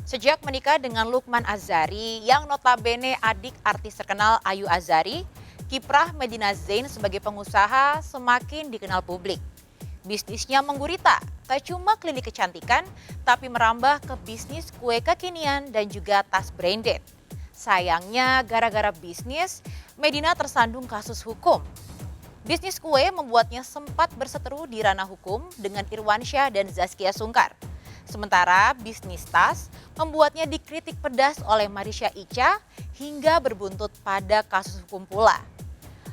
Sejak menikah dengan Lukman Azhari yang notabene adik artis terkenal Ayu Azhari, kiprah Medina Zain sebagai pengusaha semakin dikenal publik. Bisnisnya menggurita, tak cuma klinik kecantikan, tapi merambah ke bisnis kue kekinian dan juga tas branded. Sayangnya gara-gara bisnis, Medina tersandung kasus hukum. Bisnis kue membuatnya sempat berseteru di ranah hukum dengan Irwansyah dan Zaskia Sungkar. Sementara bisnis tas membuatnya dikritik pedas oleh Marisha Ica hingga berbuntut pada kasus hukum pula.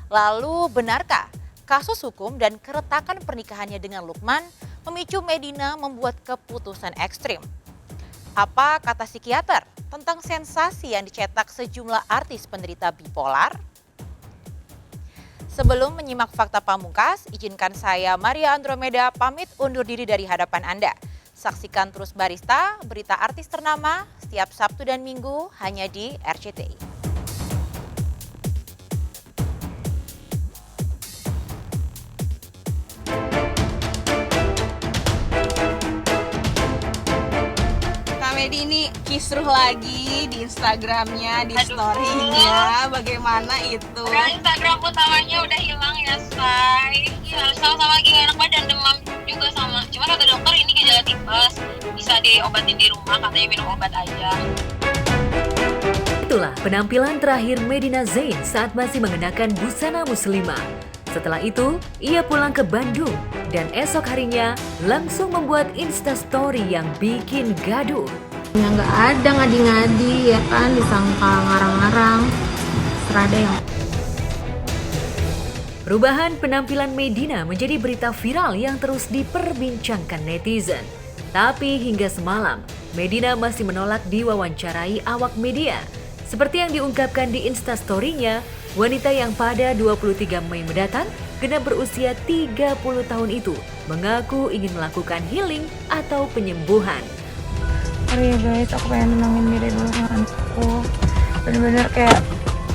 Lalu benarkah kasus hukum dan keretakan pernikahannya dengan Lukman memicu Medina membuat keputusan ekstrim? Apa kata psikiater tentang sensasi yang dicetak sejumlah artis penderita bipolar? Sebelum menyimak fakta pamungkas, izinkan saya Maria Andromeda pamit undur diri dari hadapan Anda. Saksikan terus Barista, berita artis ternama setiap Sabtu dan Minggu hanya di RCTI. Medi ini kisruh lagi di Instagramnya, di story-nya, bagaimana itu? Udah Instagram utamanya udah hilang ya, say. Iya, sama-sama lagi gak enak badan, demam juga sama. Cuma kata dokter ini gejala tipes, bisa diobatin di rumah, katanya minum obat aja. Itulah penampilan terakhir Medina Zain saat masih mengenakan busana muslimah. Setelah itu, ia pulang ke Bandung dan esok harinya langsung membuat Instastory yang bikin gaduh. Ya nggak ada ngadi-ngadi ya kan, disangka ngarang-ngarang, serada yang. Perubahan penampilan Medina menjadi berita viral yang terus diperbincangkan netizen. Tapi hingga semalam, Medina masih menolak diwawancarai awak media. Seperti yang diungkapkan di Instastory-nya, wanita yang pada 23 Mei mendatang genap berusia 30 tahun itu mengaku ingin melakukan healing atau penyembuhan. Sorry ya guys, aku pengen nenangin diri dulu sama anakku. Bener-bener kayak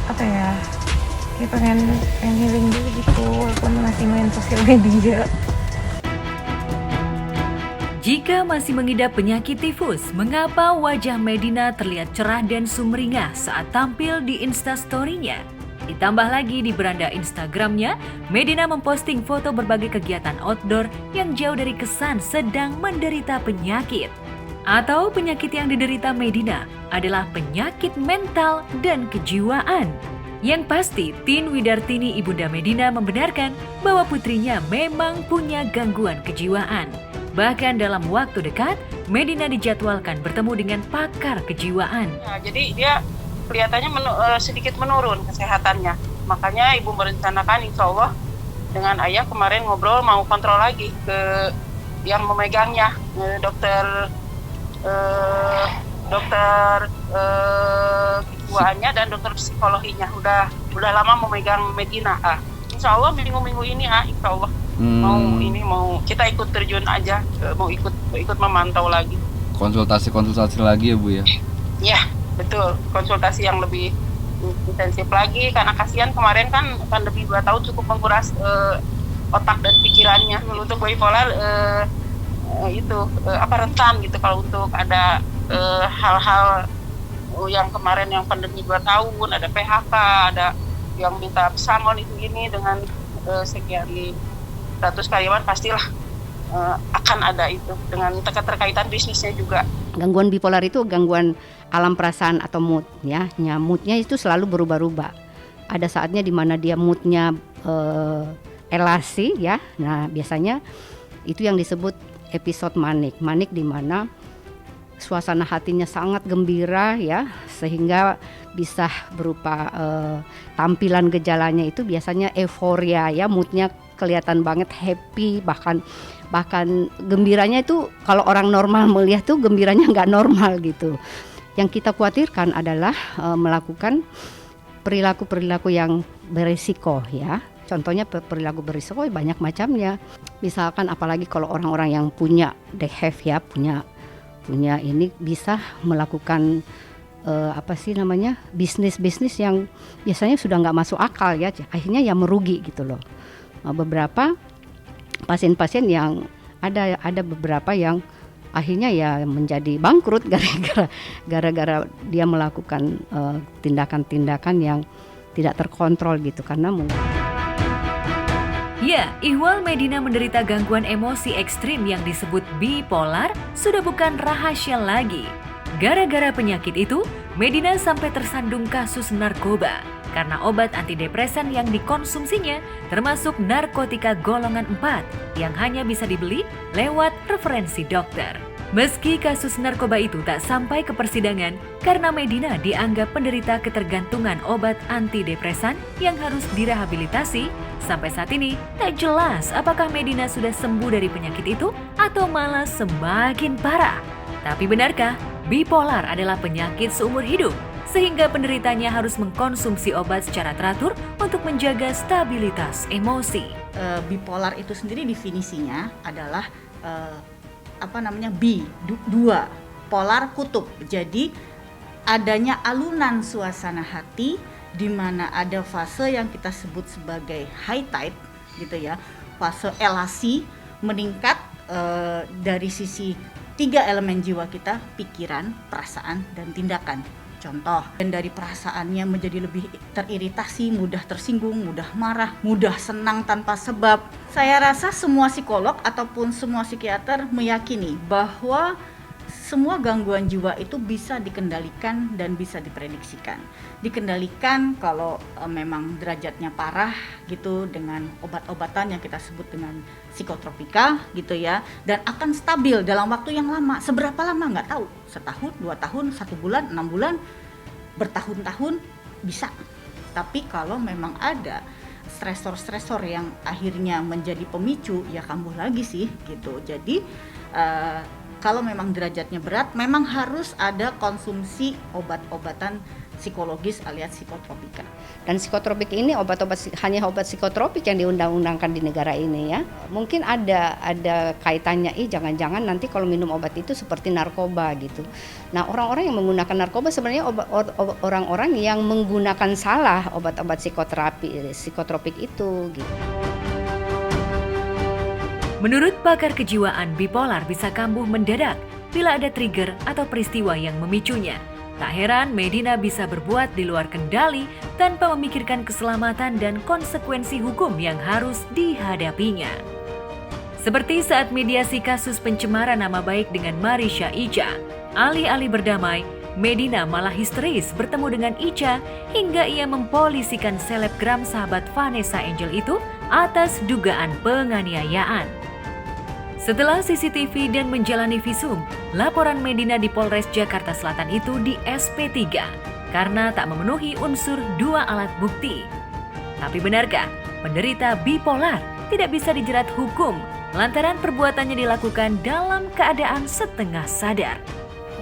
apa ya, kayak pengen healing dulu gitu, walaupun masih main sosial media. Jika masih mengidap penyakit tifus, mengapa wajah Medina terlihat cerah dan sumringah saat tampil di Instastory-nya? Ditambah lagi di beranda Instagram-nya, Medina memposting foto berbagai kegiatan outdoor yang jauh dari kesan sedang menderita penyakit. Atau penyakit yang diderita Medina adalah penyakit mental dan kejiwaan. Yang pasti, Tin Widartini ibunda Medina membenarkan bahwa putrinya memang punya gangguan kejiwaan. Bahkan dalam waktu dekat, Medina dijadwalkan bertemu dengan pakar kejiwaan. Nah, jadi dia kelihatannya sedikit menurun kesehatannya. Makanya ibu merencanakan insya Allah dengan ayah kemarin ngobrol mau kontrol lagi ke yang memegangnya, dokter kejiwaannya dan dokter psikologinya. Udah lama memegang Medina. Insya Allah minggu-minggu ini insya Allah mau kita ikut terjun aja, mau ikut memantau lagi. Konsultasi lagi ya Bu ya? Ya betul, konsultasi yang lebih intensif lagi karena kasihan kemarin kan lebih 2 tahun cukup menguras otak dan pikirannya. Untuk bipolar rentan gitu kalau untuk ada hal-hal yang kemarin yang pandemi 2 tahun, ada PHK, ada yang minta pesangon itu ini dengan sekian ratus karyawan, pastilah akan ada itu dengan keterkaitan bisnisnya juga. Gangguan bipolar itu gangguan alam perasaan atau mood ya. Moodnya itu selalu berubah-ubah. Ada saatnya di mana dia moodnya elasi ya. Nah biasanya itu yang disebut episode manik. Manik di mana suasana hatinya sangat gembira ya, sehingga bisa berupa tampilan gejalanya itu biasanya euforia ya, moodnya kelihatan banget happy, bahkan gembiranya itu kalau orang normal melihat tuh gembiranya nggak normal gitu. Yang kita khawatirkan adalah melakukan perilaku-perilaku yang berisiko ya. Contohnya perilaku berisiko banyak macamnya. Misalkan apalagi kalau orang-orang yang punya DHEV ya, punya ini bisa melakukan bisnis yang biasanya sudah nggak masuk akal ya, akhirnya ya merugi gitu loh. Beberapa pasien-pasien yang ada beberapa yang akhirnya ya menjadi bangkrut gara-gara dia melakukan tindakan-tindakan yang tidak terkontrol gitu karena mungkin. Ya, ihwal Medina menderita gangguan emosi ekstrim yang disebut bipolar sudah bukan rahasia lagi. Gara-gara penyakit itu, Medina sampai tersandung kasus narkoba karena obat antidepresan yang dikonsumsinya termasuk narkotika golongan 4 yang hanya bisa dibeli lewat referensi dokter. Meski kasus narkoba itu tak sampai ke persidangan karena Medina dianggap penderita ketergantungan obat antidepresan yang harus direhabilitasi, sampai saat ini tak jelas apakah Medina sudah sembuh dari penyakit itu atau malah semakin parah. Tapi benarkah bipolar adalah penyakit seumur hidup sehingga penderitanya harus mengkonsumsi obat secara teratur untuk menjaga stabilitas emosi? Bipolar itu sendiri definisinya adalah dua polar kutub. Jadi adanya alunan suasana hati di mana ada fase yang kita sebut sebagai high tide gitu ya, fase elasi meningkat dari sisi 3 elemen jiwa kita, pikiran, perasaan, dan tindakan. Contoh, dan dari perasaannya menjadi lebih teriritasi, mudah tersinggung, mudah marah, mudah senang tanpa sebab. Saya rasa semua psikolog ataupun semua psikiater meyakini bahwa semua gangguan jiwa itu bisa dikendalikan dan bisa diprediksikan. Dikendalikan kalau memang derajatnya parah gitu dengan obat-obatan yang kita sebut dengan psikotropika gitu ya, dan akan stabil dalam waktu yang lama. Seberapa lama nggak tahu, setahun, 2 tahun, 1 bulan, 6 bulan, bertahun-tahun bisa. Tapi kalau memang ada stresor-stresor yang akhirnya menjadi pemicu, ya kambuh lagi sih gitu. Jadi kalau memang derajatnya berat, memang harus ada konsumsi obat-obatan psikologis alias psikotropika. Dan psikotropik ini hanya obat psikotropik yang diundang-undangkan di negara ini ya. Mungkin ada kaitannya, jangan-jangan nanti kalau minum obat itu seperti narkoba gitu. Nah, orang-orang yang menggunakan narkoba sebenarnya orang-orang yang menggunakan salah obat-obat psikotropik itu gitu. Menurut pakar kejiwaan, bipolar bisa kambuh mendadak bila ada trigger atau peristiwa yang memicunya. Tak heran Medina bisa berbuat di luar kendali tanpa memikirkan keselamatan dan konsekuensi hukum yang harus dihadapinya. Seperti saat mediasi kasus pencemaran nama baik dengan Marisha Icha, alih-alih berdamai, Medina malah histeris bertemu dengan Icha hingga ia mempolisikan selebgram sahabat Vanessa Angel itu atas dugaan penganiayaan. Setelah CCTV dan menjalani visum, laporan Medina di Polres Jakarta Selatan itu di SP3 karena tak memenuhi unsur 2 alat bukti. Tapi benarkah penderita bipolar tidak bisa dijerat hukum lantaran perbuatannya dilakukan dalam keadaan setengah sadar?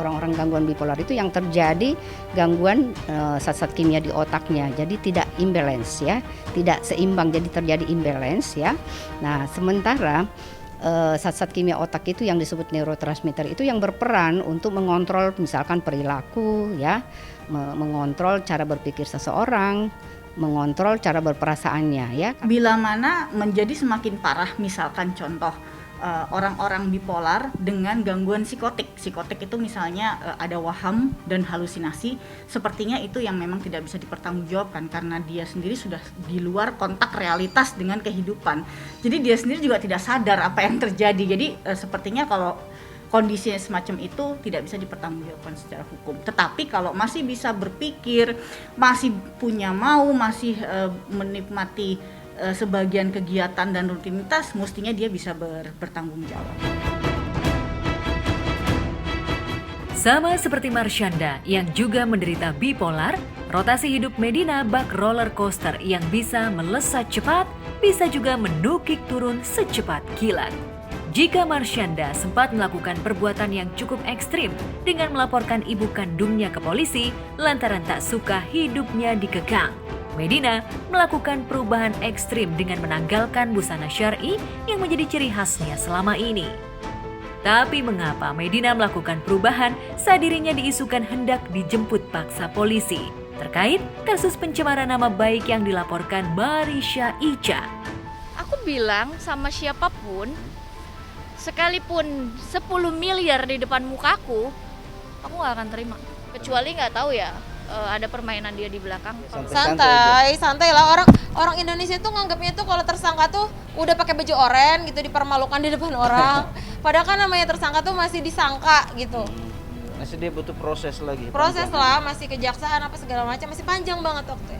Orang-orang gangguan bipolar itu yang terjadi gangguan zat-zat kimia di otaknya, jadi tidak imbalance ya, tidak seimbang, jadi terjadi imbalance ya. Nah, sementara zat-zat kimia otak itu yang disebut neurotransmitter itu yang berperan untuk mengontrol misalkan perilaku ya, mengontrol cara berpikir seseorang, mengontrol cara berperasaannya ya. Bila mana menjadi semakin parah, misalkan contoh orang-orang bipolar dengan gangguan psikotik. Psikotik itu misalnya ada waham dan halusinasi, sepertinya itu yang memang tidak bisa dipertanggungjawabkan karena dia sendiri sudah di luar kontak realitas dengan kehidupan. Jadi dia sendiri juga tidak sadar apa yang terjadi. Jadi sepertinya kalau kondisinya semacam itu tidak bisa dipertanggungjawabkan secara hukum. Tetapi kalau masih bisa berpikir, masih punya masih menikmati sebagian kegiatan dan rutinitas, mestinya dia bisa bertanggung jawab. Sama seperti Marsyanda yang juga menderita bipolar, rotasi hidup Medina bak roller coaster yang bisa melesat cepat, bisa juga menukik turun secepat kilat. Jika Marsyanda sempat melakukan perbuatan yang cukup ekstrim dengan melaporkan ibu kandungnya ke polisi lantaran tak suka hidupnya dikekang, Medina melakukan perubahan ekstrim dengan menanggalkan busana syar'i yang menjadi ciri khasnya selama ini. Tapi mengapa Medina melakukan perubahan saat dirinya diisukan hendak dijemput paksa polisi terkait kasus pencemaran nama baik yang dilaporkan Marisha Icha? Aku bilang sama siapapun, sekalipun 10 miliar di depan mukaku, aku nggak akan terima. Kecuali nggak tahu ya, ada permainan dia di belakang. Santai lah, orang Indonesia tuh nganggapnya tuh kalau tersangka tuh udah pakai baju oranye gitu, dipermalukan di depan orang. Padahal kan namanya tersangka tuh masih disangka gitu. Masih dia butuh proses lagi. Proses lah, masih kejaksaan apa segala macam, masih panjang banget waktu.